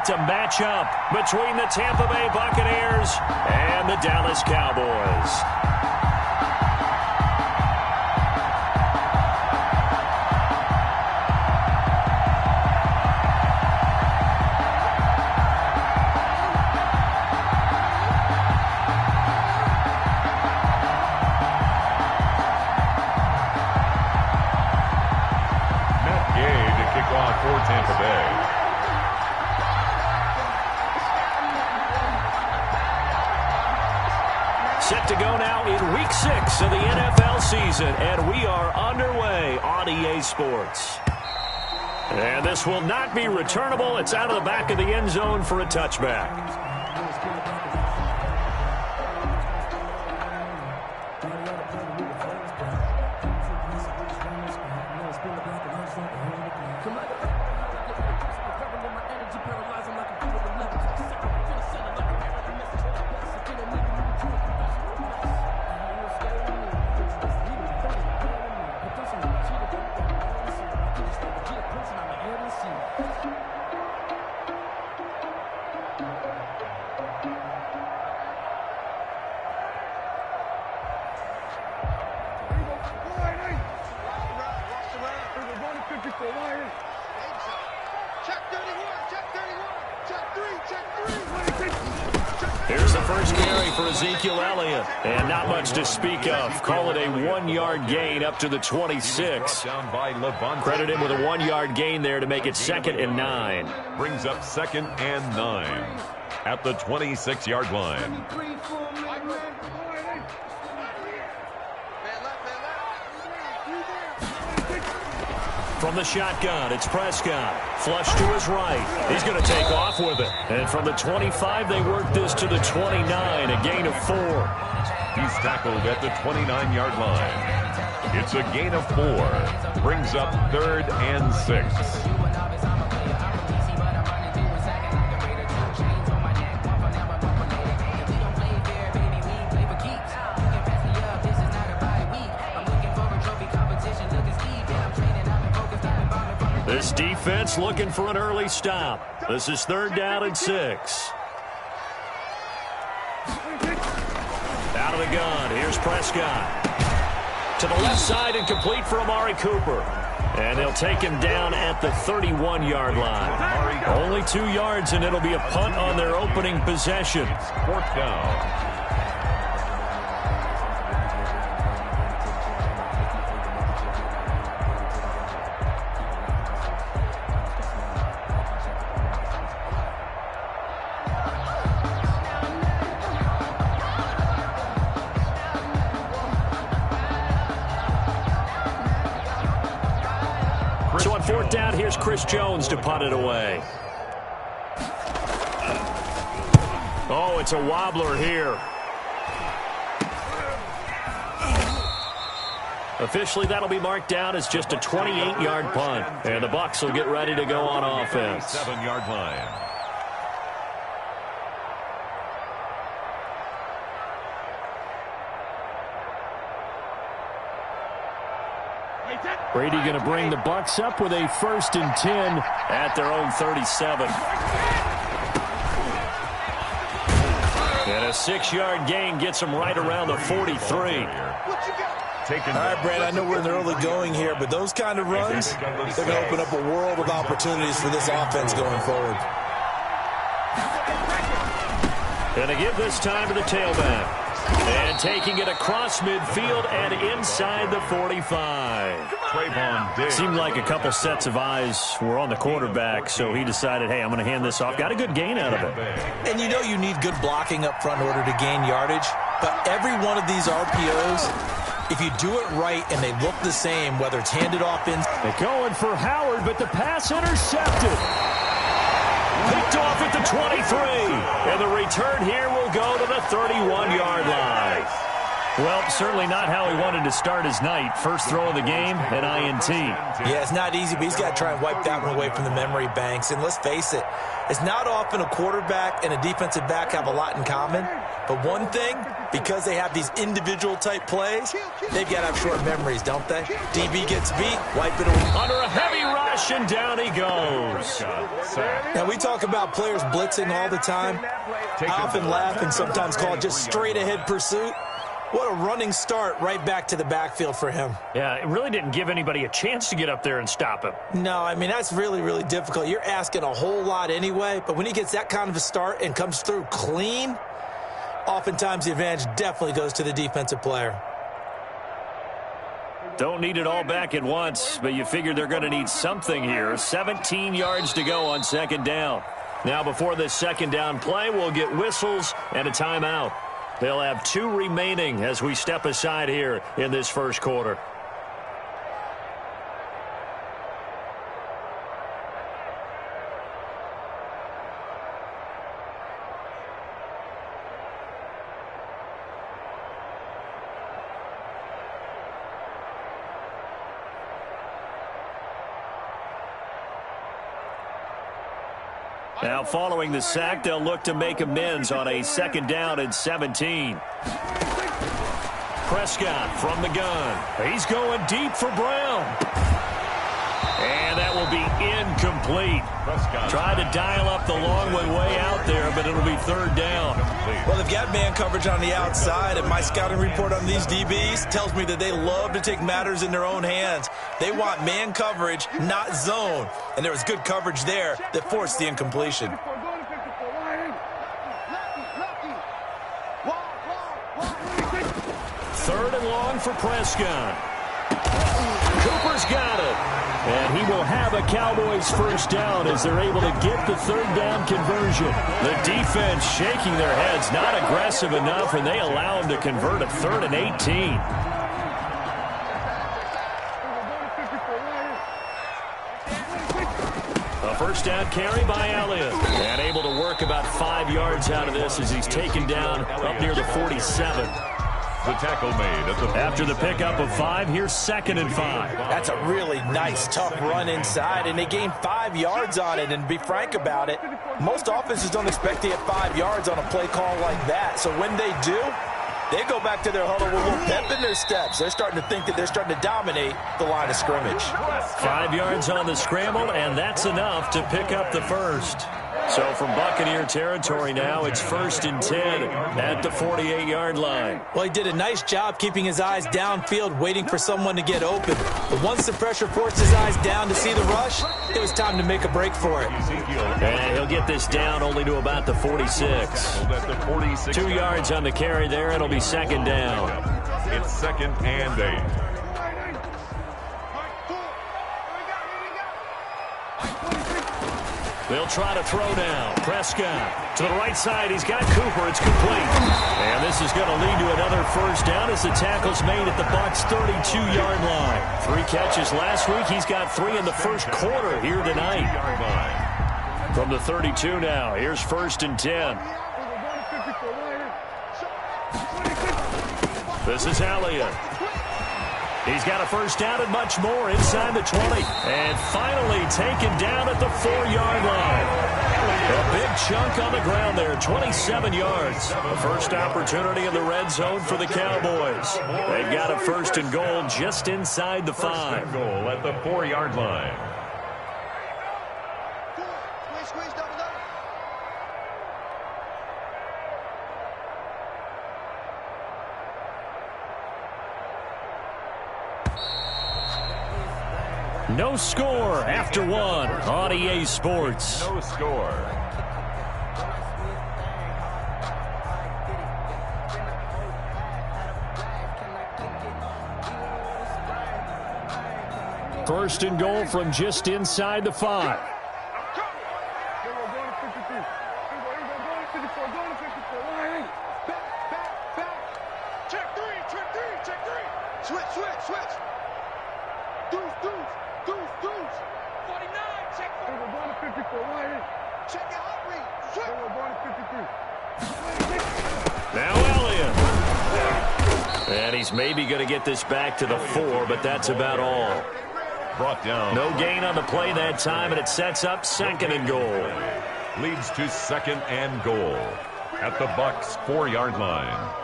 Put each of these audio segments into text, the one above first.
to match up between the Tampa Bay Buccaneers and the Dallas Cowboys. For Tampa Bay. Set to go now in Week 6 of the NFL season, and we are underway on EA Sports. And this will not be returnable. It's out of the back of the end zone for a touchback. Here's the first carry for Ezekiel Elliott. And not much to speak of. Call it a 1-yard gain up to the 26. Credit him with a 1-yard gain there to make it 2nd and 9. Brings up 2nd and 9 at the 26-yard line. From the shotgun, it's Prescott. Flush to his right. He's going to take off with it. And from the 25, they work this to the 29, a gain of 4. He's tackled at the 29-yard line. It's a gain of 4. Brings up 3rd and 6. This defense looking for an early stop. This is 3rd down and 6. Out of the gun. Here's Prescott. To the left side and complete for Amari Cooper. And they'll take him down at the 31-yard line. Only 2 yards, and it'll be a punt on their opening possession. 4th down. So on 4th down, here's Chris Jones to punt it away. Oh, it's a wobbler here. Officially, that'll be marked down as just a 28-yard punt. And the Bucs will get ready to go on offense. 7-yard line. Brady going to bring the Bucs up with a 1st and 10 at their own 37. And a 6-yard gain gets them right around the 43. All right, Brad, I know we're in the early going here, but those kind of runs, they're going to open up a world of opportunities for this offense going forward. Going to give this time to the tailback. And taking it across midfield and inside the 45. Seemed like a couple sets of eyes were on the quarterback, so he decided, hey, I'm going to hand this off. Got a good gain out of it. And you know you need good blocking up front in order to gain yardage, but every one of these RPOs, if you do it right and they look the same, whether it's handed off in. They're going for Howard, but the pass intercepted. Picked off at the 23. And the return here will go to the 31-yard line. Well, certainly not how he wanted to start his night. First throw of the game, an INT. Yeah, it's not easy, but he's got to try and wipe that one away from the memory banks. And let's face it, it's not often a quarterback and a defensive back have a lot in common. But one thing, because they have these individual type plays, they've got to have short memories, don't they? DB gets beat, wipe it away. Under a heavy rush, and down he goes. Now, we talk about players blitzing all the time. I often laugh and sometimes call it just straight ahead pursuit. What a running start right back to the backfield for him. Yeah, it really didn't give anybody a chance to get up there and stop him. No, I mean, that's really, really difficult. You're asking a whole lot anyway, but when he gets that kind of a start and comes through clean, oftentimes the advantage definitely goes to the defensive player. Don't need it all back at once, but you figure they're going to need something here. 17 yards to go on second down. Now, before this second down play, we'll get whistles and a timeout. They'll have 2 remaining as we step aside here in this first quarter. Now, following the sack, they'll look to make amends on a second down and 17. Prescott from the gun. He's going deep for Brown. And that will be incomplete. Tried to dial up the long way out there, but it'll be third down. Well, they've got man coverage on the outside, and my scouting report on these DBs tells me that they love to take matters in their own hands. They want man coverage, not zone. And there was good coverage there that forced the incompletion. Third and long for Prescott. Cooper's got it. And he will have a Cowboys first down as they're able to get the third down conversion. The defense shaking their heads, not aggressive enough, and they allow him to convert a 3rd and 18. A first down carry by Elliott. And able to work about 5 yards out of this as he's taken down up near the 47. The tackle made at the after the pickup of 5, here's 2nd and 5. That's a really nice, tough run inside, and they gained 5 yards on it. And to be frank about it, most offenses don't expect to get 5 yards on a play call like that. So when they do, they go back to their huddle with a little pep in their steps. They're starting to think that they're starting to dominate the line of scrimmage. 5 yards on the scramble, and that's enough to pick up the first. So from Buccaneer territory now, it's 1st and 10 at the 48-yard line. Well, he did a nice job keeping his eyes downfield, waiting for someone to get open. But once the pressure forced his eyes down to see the rush, it was time to make a break for it. And he'll get this down only to about the 46. 2 yards on the carry there. It'll be 2nd down. It's 2nd and 8. They'll try to throw down. Prescott to the right side. He's got Cooper. It's complete. And this is going to lead to another first down as the tackle's made at the Bucs' 32-yard line. 3 catches last week. He's got 3 in the first quarter here tonight. From the 32 now, here's 1st and 10. This is Elliott. He's got a first down and much more inside the 20. And finally taken down at the 4-yard line. A big chunk on the ground there, 27 yards. The first opportunity in the red zone for the Cowboys. They've got a 1st and goal just inside the 5. 1st and goal at the 4-yard line. No score after 1 on EA Sports. No score. First and goal from just inside the 5. Now Elliott. And he's maybe going to get this back to the 4, but that's about all. Brought down. No gain on the play that time, and it sets up 2nd and goal. Leads to 2nd and goal at the Bucs' 4-yard line.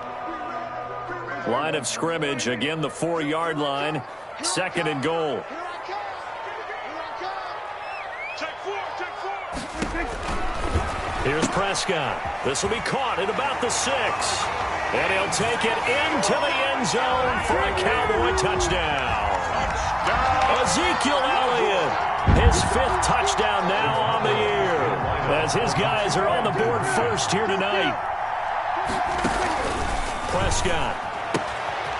Line of scrimmage, again the 4-yard line, 2nd and goal. Here's Prescott. This will be caught at about the 6. And he'll take it into the end zone for a Cowboy touchdown. Ezekiel Elliott, his 5th touchdown now on the year, as his guys are on the board first here tonight. Prescott.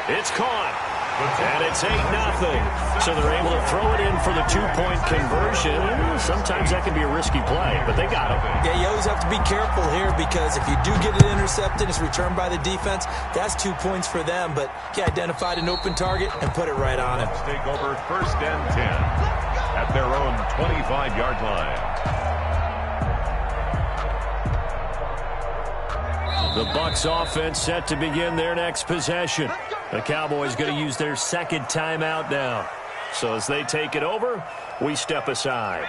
It's caught. And it's 8-0. So they're able to throw it in for the 2-point conversion. Sometimes that can be a risky play, but they got it. Yeah, you always have to be careful here because if you do get it intercepted, it's returned by the defense. That's 2 points for them, but he identified an open target and put it right on him. Take over 1st and 10 at their own 25-yard line. The Bucs offense set to begin their next possession. The Cowboys going to use their 2nd timeout now. So as they take it over, we step aside.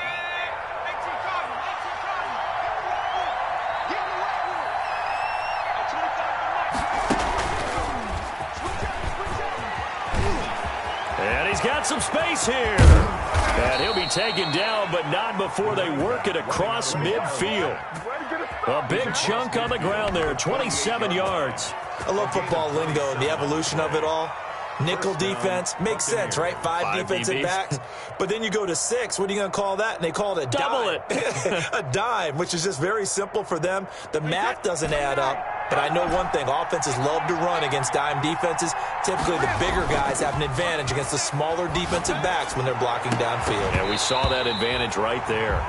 And he's got some space here. And he'll be taken down, but not before they work it across midfield. A big chunk on the ground there, 27 yards. I love football lingo and the evolution of it all. Nickel defense makes sense, right? 5 defensive DBs. backs. But then you go to 6. What are you going to call that? And they call it a Double dime. A dime, which is just very simple for them. The math doesn't add up. But I know one thing. Offenses love to run against dime defenses. Typically, the bigger guys have an advantage against the smaller defensive backs when they're blocking downfield. And we saw that advantage right there.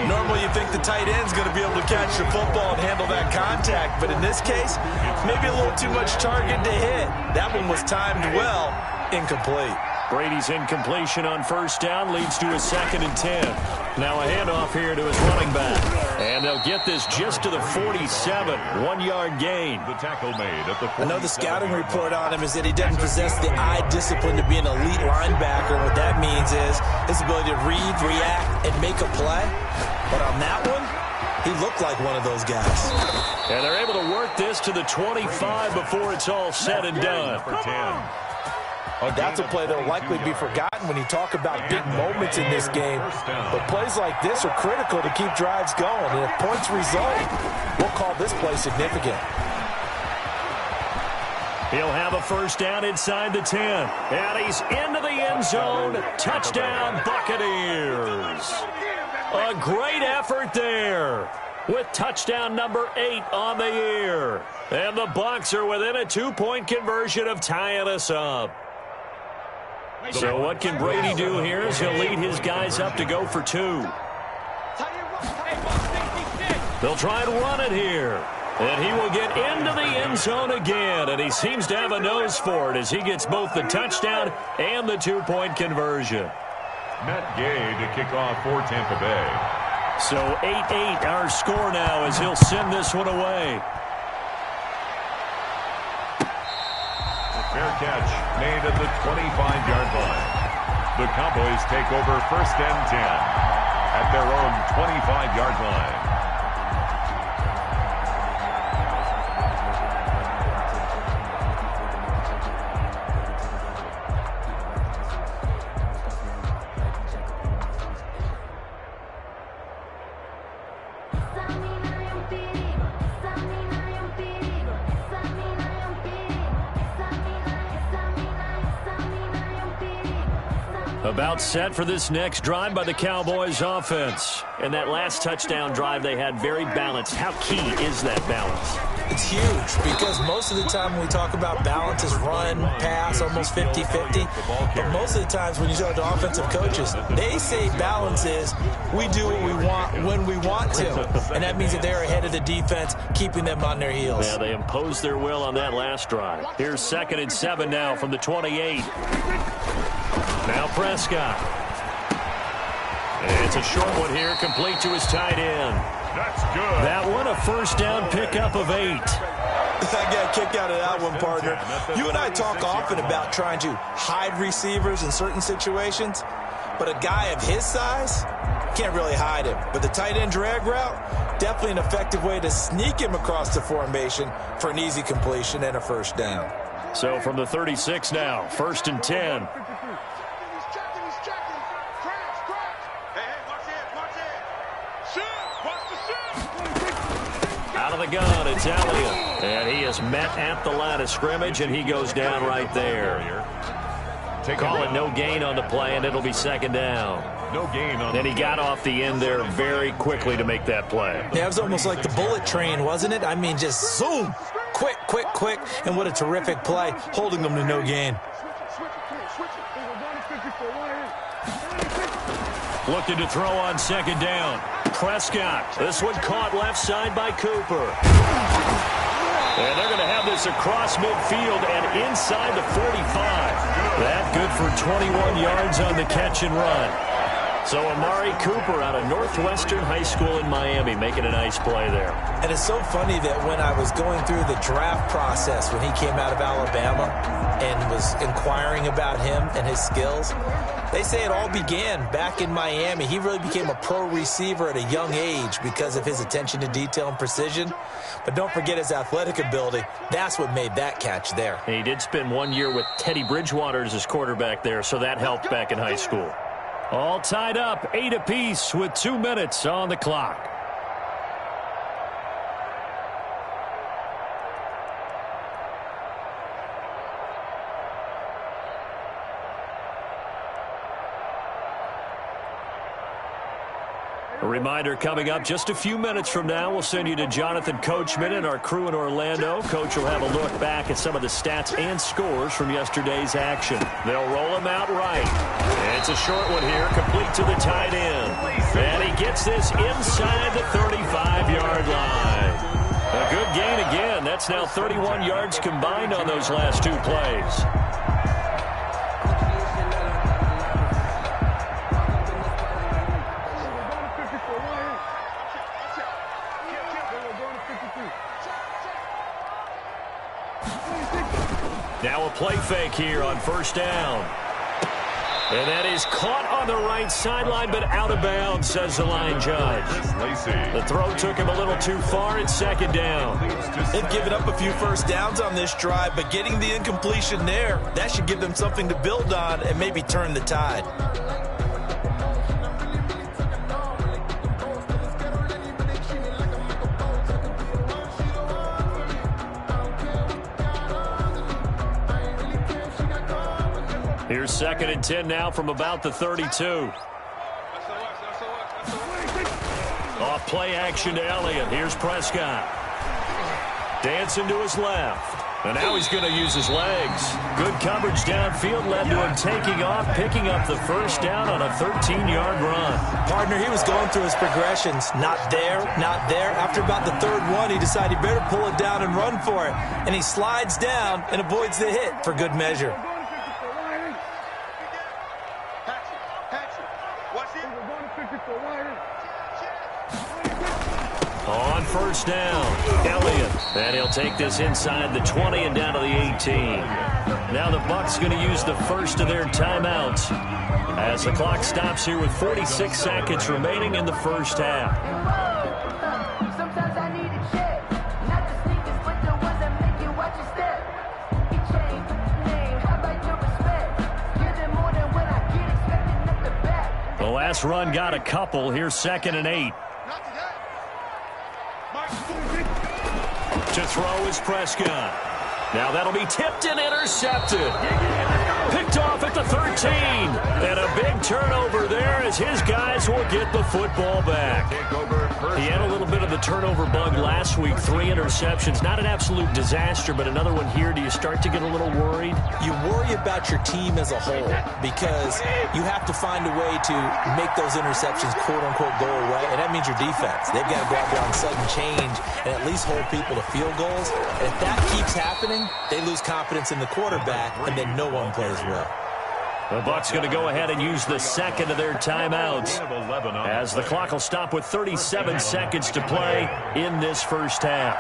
Normally, you think the tight end's going to be able to catch the football and handle that contact. But in this case, maybe a little too much target to hit. That one was timed well. Incomplete. Brady's incompletion on 1st down leads to a 2nd and 10. Now a handoff here to his running back. And they'll get this just to the 47. 1-yard gain. The tackle made at the 47. I know the scouting report on him is that he doesn't possess the eye discipline to be an elite linebacker. What that means is his ability to read, react, and make a play. But on that one, he looked like one of those guys. And they're able to work this to the 25 before it's all said and done. For 10. That's a play that will likely be forgotten when you talk about big moments in this game. But plays like this are critical to keep drives going. And if points result, we'll call this play significant. He'll have a 1st down inside the 10. And he's into the end zone. Touchdown, Buccaneers. A great effort there with touchdown number 8 on the year. And the Bucs are within a 2-point conversion of tying us up. So what can Brady do here as he'll lead his guys up to go for 2. They'll try and run it here. And he will get into the end zone again. And he seems to have a nose for it as he gets both the touchdown and the 2-point conversion. Matt Gay to kick off for Tampa Bay. So 8-8 our score now as he'll send this one away. Fair catch made at the 25-yard line. The Cowboys take over 1st and 10 at their own 25-yard line. About set for this next drive by the Cowboys offense. And that last touchdown drive they had very balanced. How key is that balance? It's huge because most of the time when we talk about balance is run, pass, almost 50-50. But most of the times when you talk to offensive coaches, they say balance is we do what we want when we want to. And that means that they're ahead of the defense, keeping them on their heels. Yeah, they imposed their will on that last drive. Here's 2nd and 7 now from the 28. Now Prescott. And it's a short one here, complete to his tight end. That's good. That one, a first down pickup of 8. I got a kick out of that one, partner. You and I talk often about trying to hide receivers in certain situations, but a guy of his size can't really hide him. But the tight end drag route, definitely an effective way to sneak him across the formation for an easy completion and a first down. So from the 36 now, 1st and 10. Out of the gun, it's Elliott. And he is met at the line of scrimmage, and he goes down right there. Call it no gain on the play, and it'll be 2nd down. No gain on. And he got off the end there very quickly to make that play. Yeah, it was almost like the bullet train, wasn't it? I mean, just zoom. Quick, quick, quick. And what a terrific play, holding them to no gain. Looking to throw on 2nd down. Prescott. This one caught left side by Cooper. And they're going to have this across midfield and inside the 45. That good for 21 yards on the catch and run. So Amari Cooper out of Northwestern High School in Miami making a nice play there. And it's so funny that when I was going through the draft process when he came out of Alabama and was inquiring about him and his skills, they say it all began back in Miami. He really became a pro receiver at a young age because of his attention to detail and precision. But don't forget his athletic ability. That's what made that catch there. He did spend 1 year with Teddy Bridgewater as his quarterback there, so that helped back in high school. All tied up, 8 apiece with 2 minutes on the clock. A reminder coming up just a few minutes from now, we'll send you to Jonathan Coachman and our crew in Orlando. Coach will have a look back at some of the stats and scores from yesterday's action. They'll roll him out right. It's a short one here, complete to the tight end. And he gets this inside the 35-yard line. A good gain again. That's now 31 yards combined on those last 2 plays. Now a play fake here on 1st down. And that is caught on the right sideline, but out of bounds, says the line judge. The throw took him a little too far. It's 2nd down. They've given up a few first downs on this drive, but getting the incompletion there, that should give them something to build on and maybe turn the tide. Here's 2nd and 10 now from about the 32. Off play action to Elliott. Here's Prescott. Dancing to his left. And now he's going to use his legs. Good coverage downfield led to him taking off, picking up the first down on a 13-yard run. Partner, he was going through his progressions. Not there, not there. After about the 3rd one, he decided he better pull it down and run for it. And he slides down and avoids the hit for good measure. On 1st down, Elliott. And he'll take this inside the 20 and down to the 18. Now the Bucs going to use the first of their timeouts as the clock stops here with 46 seconds remaining in the first half. The last run got a couple. Here's 2nd and 8. To throw is Prescott. Now that'll be tipped and intercepted. Picked off at the 13. And a big turnover there as his guys will get the football back. He had a little bit of the turnover bug last week. 3 interceptions. Not an absolute disaster, but another one here. Do you start to get a little worried? You worry about your team as a whole because you have to find a way to make those interceptions quote-unquote go away, and that means your defense. They've got to go out there on sudden change and at least hold people to field goals. And if that keeps happening, they lose confidence in the quarterback, and then no one plays well. The Bucs going to go ahead and use the second of their timeouts, as the clock will stop with 37 seconds to play in this first half.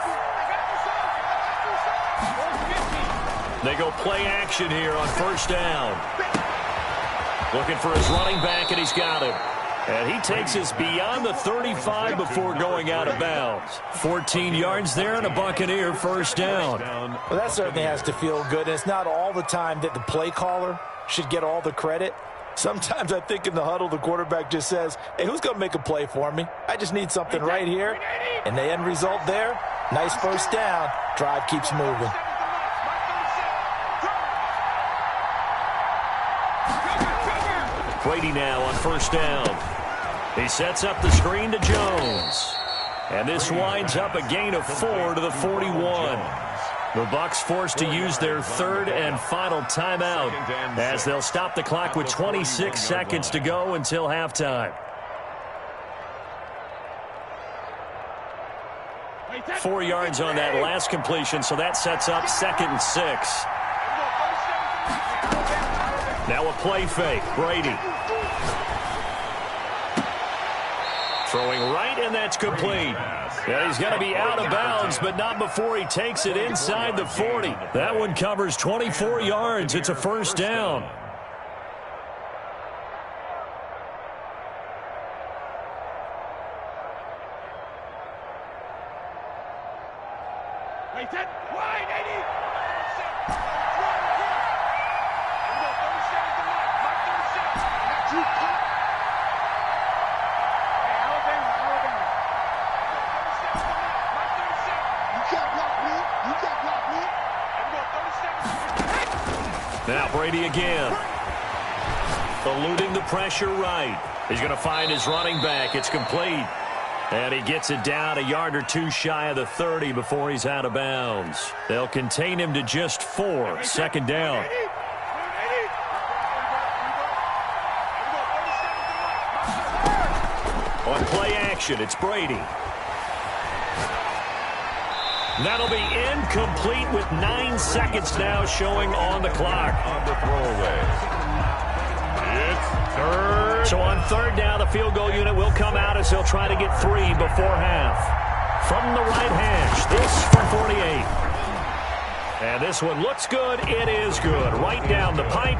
They go play action here on first down. Looking for his running back, and he's got him. And he takes us beyond the 35 before going out of bounds. 14 yards there and a Buccaneer first down. Well, that certainly has to feel good. And it's not all the time that the play caller should get all the credit. Sometimes I think in the huddle, the quarterback just says, hey, who's going to make a play for me? I just need something right here. And the end result there, nice first down. Drive keeps moving. Brady now on first down. He sets up the screen to Jones. And this winds up a gain of 4 to the 41. The Bucs forced to use their third and final timeout, as they'll stop the clock with 26 seconds to go until halftime. 4 yards on that last completion, so that sets up 2nd and 6. Now a play fake. Brady. Throwing right, and that's complete. And he's going to be out of bounds, but not before he takes it inside the 40. That one covers 24 yards. It's a first down. Now Brady again. Eluding the pressure right. He's going to find his running back. It's complete. And he gets it down a yard or two shy of the 30 before he's out of bounds. They'll contain him to just 4. Second down. On play action, it's Brady. That'll be incomplete with 9 seconds now showing on the clock. On the throwaway. It's third. So on third down, the field goal unit will come out as they'll try to get 3 before half. From the right hash, this from 48. And this one looks good. It is good. Right down the pipe.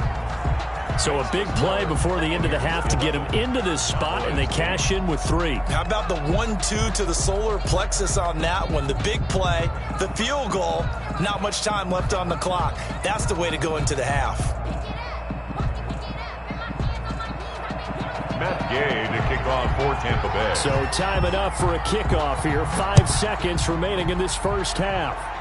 So a big play before the end of the half to get him into this spot, and they cash in with 3. How about the 1-2 to the solar plexus on that one? The big play, the field goal, not much time left on the clock. That's the way to go into the half. Matt Gay to kick off for Tampa Bay. So time enough for a kickoff here. 5 seconds remaining in this first half.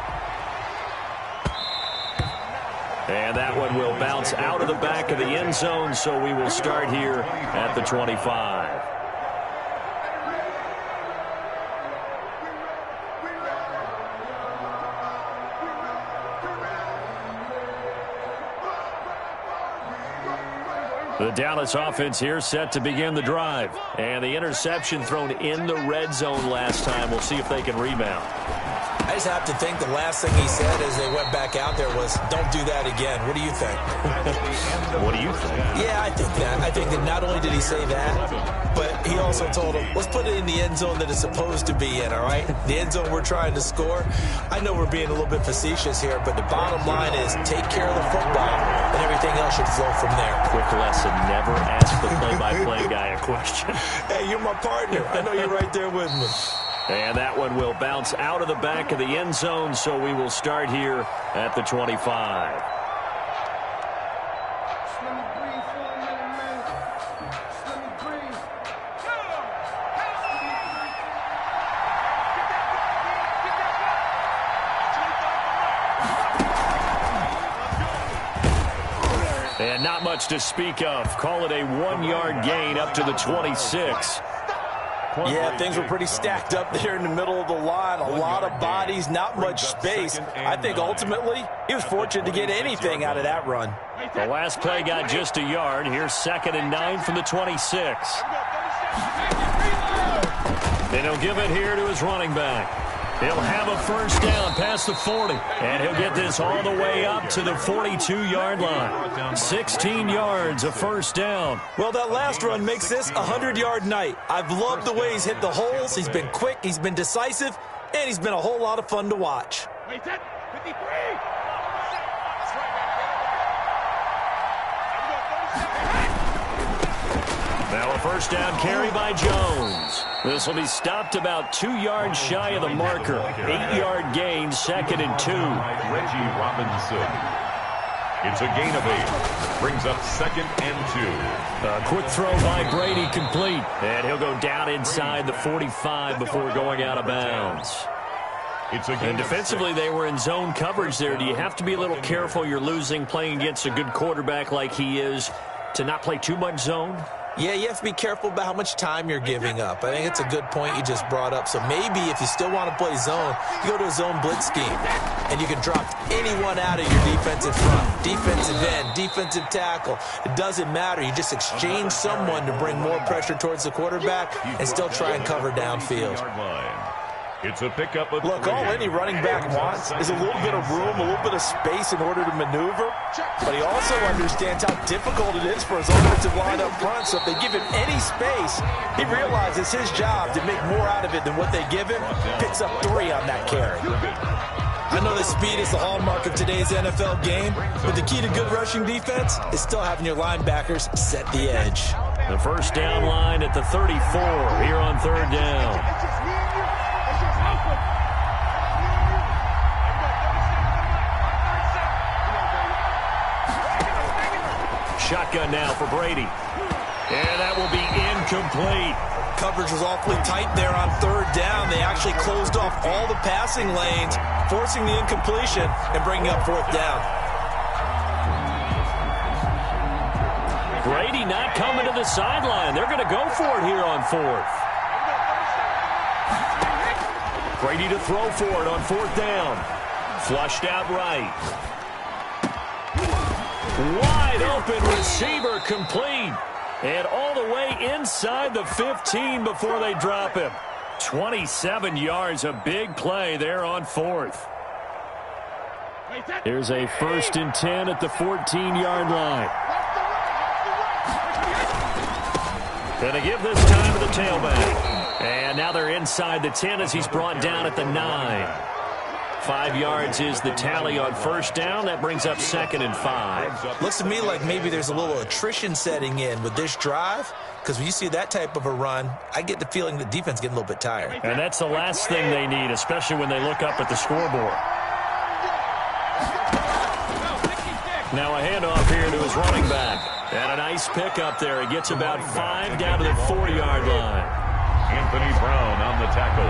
And that one will bounce out of the back of the end zone, so we will start here at the 25. The Dallas offense here set to begin the drive. And the interception thrown in the red zone last time. We'll see if they can rebound. I just have to think the last thing he said as they went back out there was, don't do that again. What do you think? What do you think? Yeah, I think that. I think that not only did he say that, but he also told him, let's put it in the end zone that it's supposed to be in, all right? The end zone we're trying to score. I know we're being a little bit facetious here, but the bottom line is take care of the football, and everything else should flow from there. Quick lesson, never ask the play-by-play guy a question. Hey, you're my partner. I know you're right there with me. And that one will bounce out of the back of the end zone, so we will start here at the 25. And not much to speak of. Call it a 1-yard gain up to the 26. Yeah, things were pretty stacked up there in the middle of the line. A lot of bodies, not much space. I think ultimately he was fortunate to get anything out of that run. The last play got just a yard. Here's 2nd and 9 from the 26. Then he'll give it here to his running back. He'll have a first down past the 40, and he'll get this all the way up to the 42-yard line. 16 yards, a first down. Well, that last run makes this a 100-yard night. I've loved the way he's hit the holes. He's been quick, he's been decisive, and he's been a whole lot of fun to watch. Now a first down carry by Jones. This will be stopped about 2 yards shy of the marker. 8-yard gain, 2nd and 2. Reggie Robinson. It's a gain of 8. Brings up 2nd and 2. A quick throw by Brady complete. And he'll go down inside the 45 before going out of bounds. And defensively, they were in zone coverage there. Do you have to be a little careful? You're losing, playing against a good quarterback like he is, to not play too much zone? Yeah, you have to be careful about how much time you're giving up. I think it's a good point you just brought up. So maybe if you still want to play zone, you go to a zone blitz scheme, and you can drop anyone out of your defensive front, defensive end, defensive tackle. It doesn't matter. You just exchange someone to bring more pressure towards the quarterback and still try and cover downfield. It's a pickup of Look, all any running back wants is a little bit of room, a little bit of space in order to maneuver. But he also understands how difficult it is for his offensive line up front. So if they give him any space, he realizes his job to make more out of it than what they give him. Picks up 3 on that carry. I know that speed is the hallmark of today's NFL game, but the key to good rushing defense is still having your linebackers set the edge. The first down line at the 34 here on 3rd down. Shotgun now for Brady. And that will be incomplete. Coverage was awfully tight there on 3rd down. They actually closed off all the passing lanes, forcing the incompletion and bringing up 4th down. Brady not coming to the sideline. They're going to go for it here on 4th. Brady to throw for it on 4th down. Flushed out right. Wide open receiver complete. And all the way inside the 15 before they drop him. 27 yards, a big play there on 4th. Here's a 1st and 10 at the 14-yard line. Gonna give this time to the tailback. And now they're inside the 10 as he's brought down at the 9. 5 yards is the tally on 1st down. That brings up 2nd and 5. Looks to me like maybe there's a little attrition setting in with this drive, because when you see that type of a run, I get the feeling the defense getting a little bit tired. And that's the last thing they need, especially when they look up at the scoreboard. Now a handoff here to his running back. And a nice pickup there. He gets about 5 down to the 4-yard line. Anthony Brown on the tackle.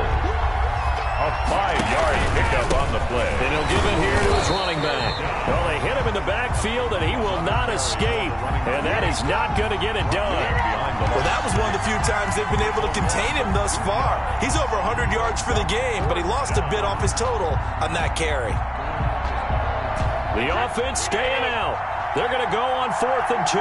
A 5-yard pickup on the play. And he'll give it here to his running back. Well, they hit him in the backfield, and he will not escape. And that is not going to get it done. Well, that was one of the few times they've been able to contain him thus far. He's over 100 yards for the game, but he lost a bit off his total on that carry. The offense staying out. They're going to go on 4th and 2.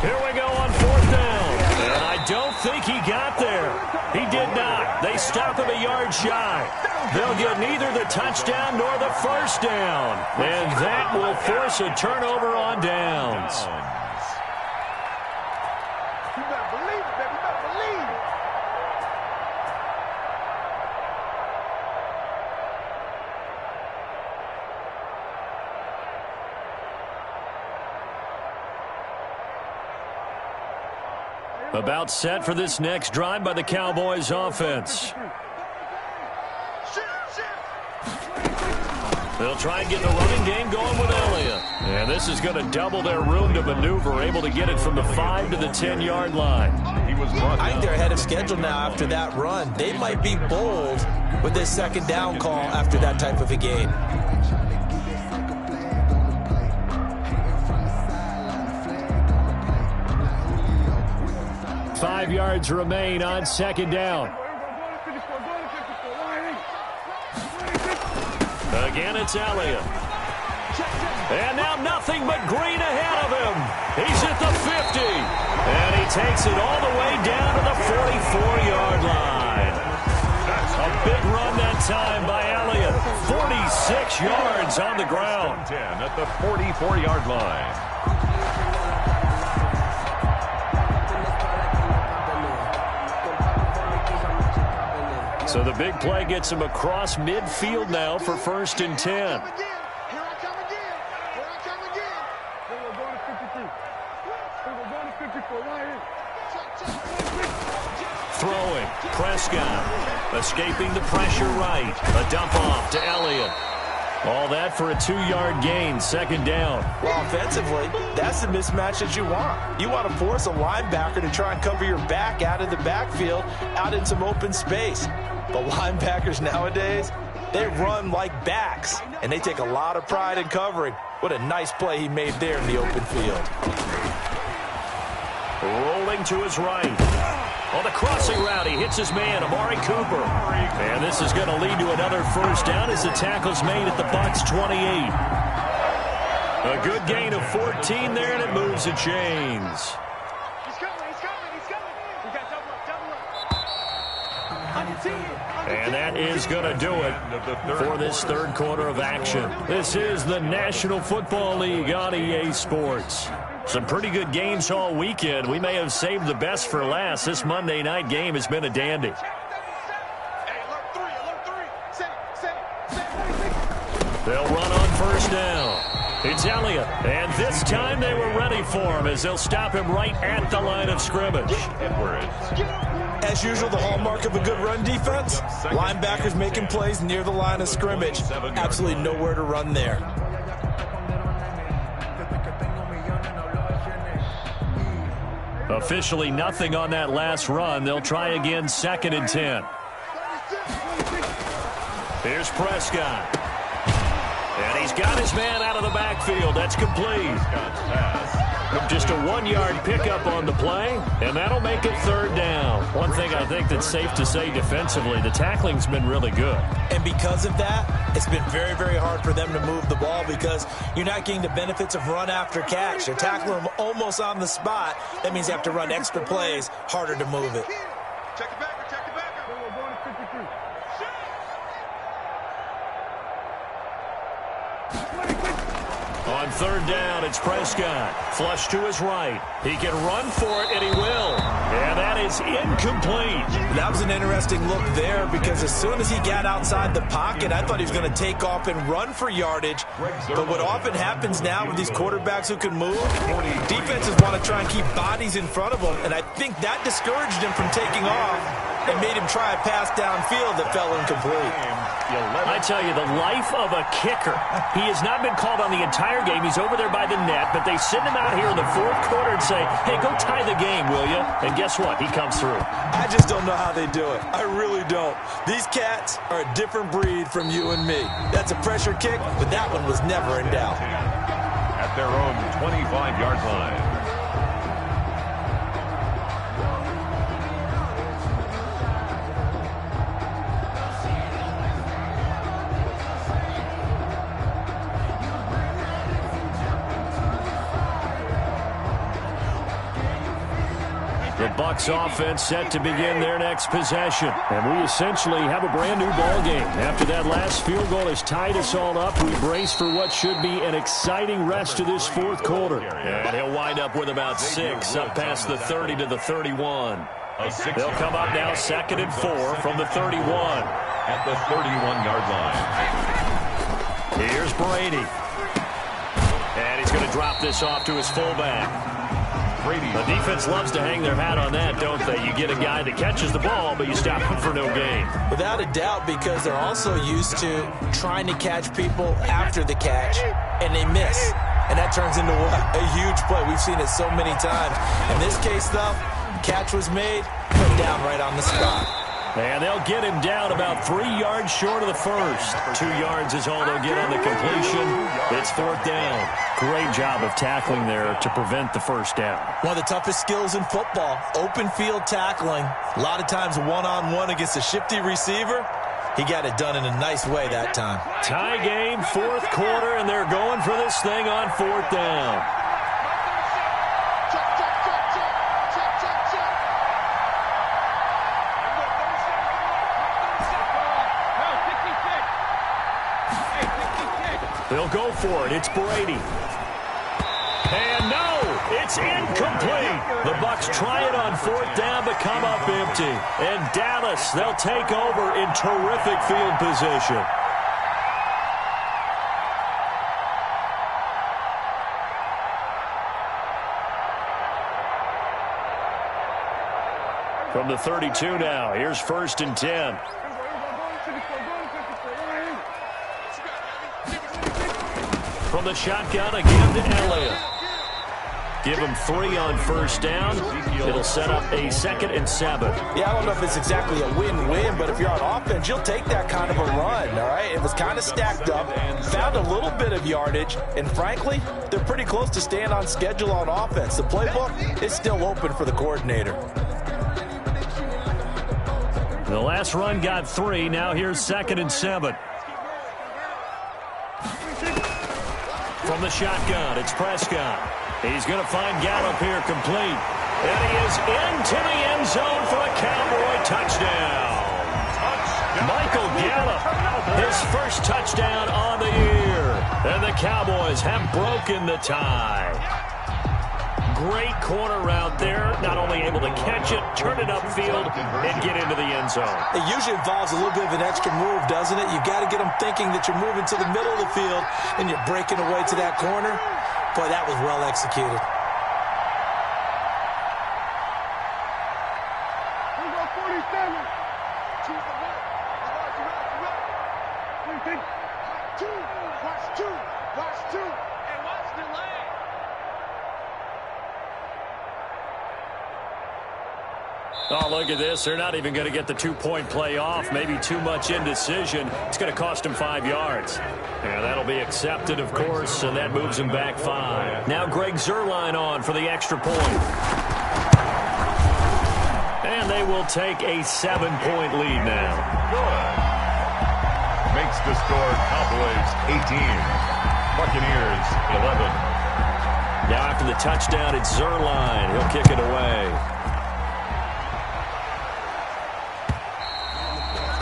Here we go on 4th down. And I don't think he got there. He did not. They stop him a yard shy. They'll get neither the touchdown nor the first down. And that will force a turnover on downs. You better believe it, baby. You better believe it. About set for this next drive by the Cowboys offense. They'll try and get the running game going with Elliott. And this is going to double their room to maneuver, able to get it from the 5 to the 10-yard line. I think they're ahead of schedule now after that run. They might be bold with this 2nd down call after that type of a gain. 5 yards remain on 2nd down. Again, it's Elliott. And now nothing but green ahead of him. He's at the 50. And he takes it all the way down to the 44-yard line. time by Elliott. 46 yards on the ground. 10 at the 44-yard line. So the big play gets him across midfield now for 1st and 10. Here I come again. We're going to 53. We're going to 54 right here. Throwing. Prescott. Escaping the pressure right. A dump off to Elliott. All that for a 2-yard gain. 2nd down. Well, offensively, that's the mismatch that you want. You want to force a linebacker to try and cover your back out of the backfield, out in some open space. But linebackers nowadays, they run like backs, and they take a lot of pride in covering. What a nice play he made there in the open field. Rolling to his right. On the crossing route, he hits his man, Amari Cooper. And this is going to lead to another 1st down as the tackle's made at the Bucs 28. A good gain of 14 there, and it moves the chains. He's coming. We got double up. And that is going to do it for this 3rd quarter of action. This is the National Football League on EA Sports. Some pretty good games all weekend. We may have saved the best for last. This Monday night game has been a dandy. They'll run on 1st down. It's Elliott, and this time they were ready for him as they'll stop him right at the line of scrimmage. As usual, the hallmark of a good run defense, linebackers making plays near the line of scrimmage. Absolutely nowhere to run there. Officially nothing on that last run. They'll try again 2nd and 10. Here's Prescott. And he's got his man out of the backfield. That's complete. Just a 1-yard pickup on the play, and that'll make it 3rd down. One thing I think that's safe to say defensively, the tackling's been really good. And because of that, it's been very, very hard for them to move the ball because you're not getting the benefits of run after catch. You're tackling them almost on the spot. That means you have to run extra plays, harder to move it. Check it back. We're going to 53. On 3rd down, it's Prescott. Flush to his right. He can run for it, and he will. And that is incomplete. That was an interesting look there because as soon as he got outside the pocket, I thought he was going to take off and run for yardage. But what often happens now with these quarterbacks who can move, defenses want to try and keep bodies in front of them, and I think that discouraged him from taking off and made him try a pass downfield that fell incomplete. I tell you, the life of a kicker. He has not been called on the entire game. He's over there by the net, but they send him out here in the 4th quarter and say, hey, go tie the game, will you? And guess what? He comes through. I just don't know how they do it. I really don't. These cats are a different breed from you and me. That's a pressure kick, but that one was never in doubt. At their own 25-yard line. The Bucs offense set to begin their next possession. And we essentially have a brand new ball game. After that last field goal has tied us all up, we brace for what should be an exciting rest of this 4th quarter. And he'll wind up with about 6 up past the 30 to the 31. They'll come up now 2nd and 4 from the 31. At the 31-yard line. Here's Brady. And he's going to drop this off to his fullback. The defense loves to hang their hat on that, don't they? You get a guy that catches the ball, but you stop him for no gain. Without a doubt, because they're also used to trying to catch people after the catch, and they miss. And that turns into what? A huge play. We've seen it so many times. In this case, though, catch was made, put down right on the spot. And they'll get him down about 3 yards short of the first. 2 yards is all they'll get on the completion. It's 4th down. Great job of tackling there to prevent the first down. One of the toughest skills in football, open field tackling. A lot of times one-on-one against a shifty receiver. He got it done in a nice way that time. Tie game, 4th quarter, and they're going for this thing on 4th down. They'll go for it. It's Brady. And no, it's incomplete. The Bucs try it on 4th down but come up empty. And Dallas, they'll take over in terrific field position. From the 32 now, here's 1st and 10. From the shotgun again to Elliott. Give him 3 on 1st down. It'll set up a 2nd and 7. Yeah, I don't know if it's exactly a win-win, but if you're on offense, you'll take that kind of a run, all right? It was kind of stacked up, found a little bit of yardage, and frankly, they're pretty close to staying on schedule on offense. The playbook is still open for the coordinator. The last run got 3. Now here's 2nd and 7. From the shotgun, it's Prescott. He's going to find Gallup here complete. And he is into the end zone for a Cowboy touchdown. Michael Gallup, his first touchdown on the year. And the Cowboys have broken the tie. Great corner route there. Not only able to catch it, turn it upfield, and get into the end zone. It usually involves a little bit of an extra move, doesn't it? You've got to get them thinking that you're moving to the middle of the field and you're breaking away to that corner. Boy, that was well executed. Oh, look at this. They're not even going to get the 2-point play off. Maybe too much indecision. It's going to cost them 5 yards. Yeah, that'll be accepted, of course, and that moves them back 5. Now Greg Zuerlein on for the extra point. And they will take a 7-point lead now. Good. Makes the score Cowboys 18. Buccaneers 11. Now after the touchdown, it's Zuerlein. He'll kick it away.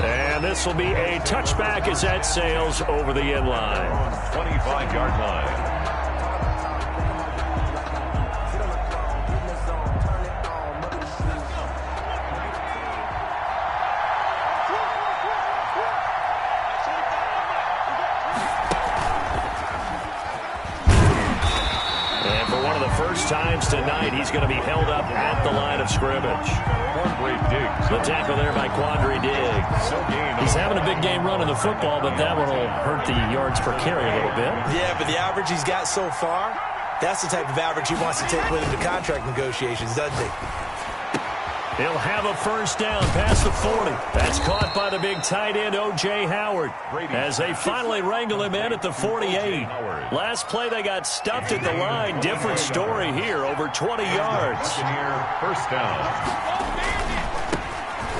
And this will be a touchback as that sails over the end line. 25-yard line. And for one of the first times tonight, he's going to be held up at the line of scrimmage. The tackle there by Quandre Diggs. He's having a big game running the football, but that one will hurt the yards per carry a little bit. Yeah, but the average he's got so far, that's the type of average he wants to take with him to contract negotiations, doesn't he? He'll have a first down past the 40. That's caught by the big tight end, O.J. Howard, as they finally wrangle him in at the 48. Last play, they got stuffed at the line. Different story here, over 20 yards. First down.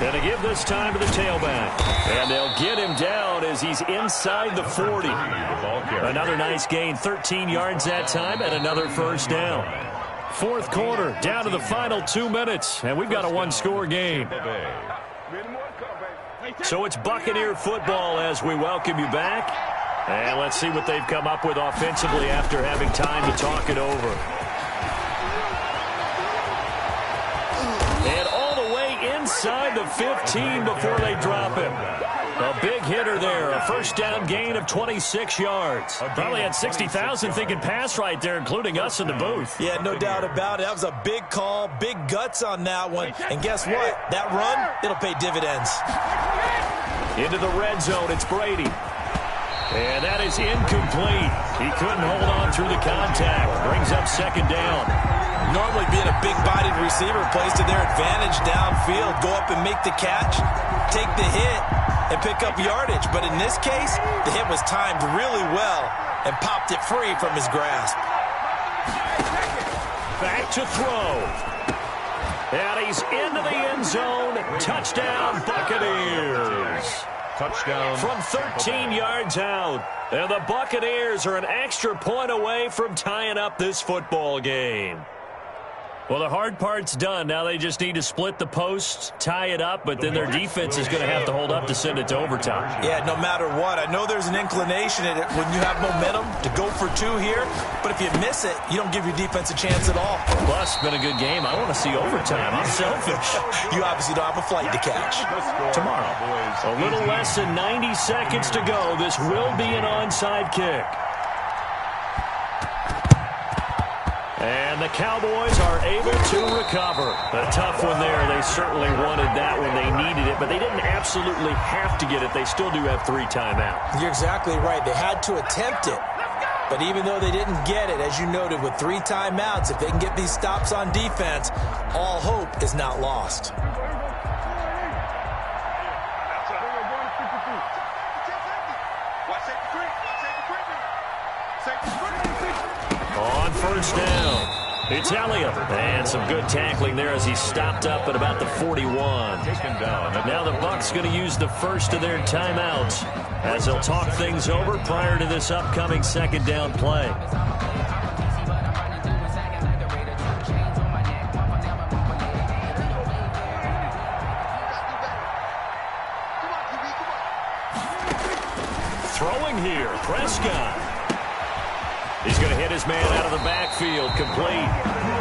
Going to give this time to the tailback. And they'll get him down as he's inside the 40. Another nice gain, 13 yards that time, and another first down. Fourth quarter, down to the final 2 minutes, and we've got a one-score game. So it's Buccaneer football as we welcome you back. And let's see what they've come up with offensively after having time to talk it over. And all the way inside the 15 before they drop him. A big hitter there, a first down gain of 26 yards. Probably had 60,000 thinking pass right there, including us in the booth. Yeah, no doubt about it. That was a big call, big guts on that one. And guess what? That run, it'll pay dividends. Into the red zone, it's Brady. And that is incomplete. He couldn't hold on through the contact. Brings up second down. Normally being a big-bodied receiver plays to their advantage downfield. Go up and make the catch, take the hit, and pick up yardage. But in this case, the hit was timed really well and popped it free from his grasp. Back to throw. And he's into the end zone. Touchdown, Buccaneers. Touchdown. From 13 yards out. And the Buccaneers are an extra point away from tying up this football game. Well, the hard part's done. Now they just need to split the post, tie it up, but then their defense is going to have to hold up to send it to overtime. Yeah, no matter what. I know there's an inclination in it when you have momentum to go for two here, but if you miss it, you don't give your defense a chance at all. Plus, it's been a good game. I want to see overtime. I'm selfish. You obviously don't have a flight to catch. Tomorrow, a little less than 90 seconds to go. This will be an onside kick. And the Cowboys are able to recover. A tough one there. They certainly wanted that when they needed it, but they didn't absolutely have to get it. They still do have 3 timeouts. You're exactly right. They had to attempt it. But even though they didn't get it, as you noted, with 3 timeouts, if they can get these stops on defense, all hope is not lost. On first down, it's Elliott. And some good tackling there as he stopped up at about the 41. Now the Bucs going to use the first of their timeouts as they'll talk things over prior to this upcoming second down play. Throwing here, Prescott. He's going to hit his man out of the backfield, complete.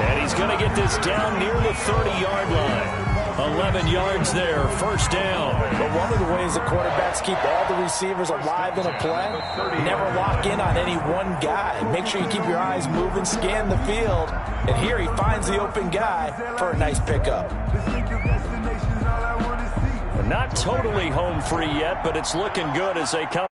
And he's going to get this down near the 30-yard line. 11 yards there, first down. But one of the ways the quarterbacks keep all the receivers alive in a play, never lock in on any one guy. Make sure you keep your eyes moving, scan the field. And here he finds the open guy for a nice pickup. Not totally home free yet, but it's looking good as they come.